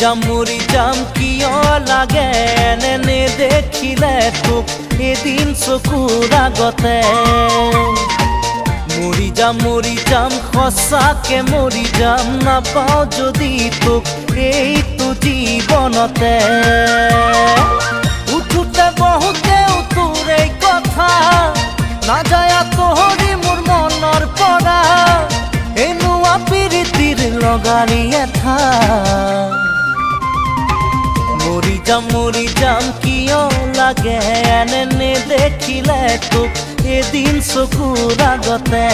মৰি যাম কিয় লাগে এনে দেখিলে তোক এদিন চকুৰ আগতে মৰি যাম সঁচাকে মৰি যাম নাপাওঁ যদি তোক এইটো জীৱনতে উঠোতে বহুতেও তোৰ এই কথা নাযায় আঁতৰি মোৰ মনৰ পৰা এনেকুৱা প্ৰীতিৰ লগাৰী এঠা মৰি যাম কিয় লাগে এনে দেখিলে তোক এদিন চকুৰ আগতে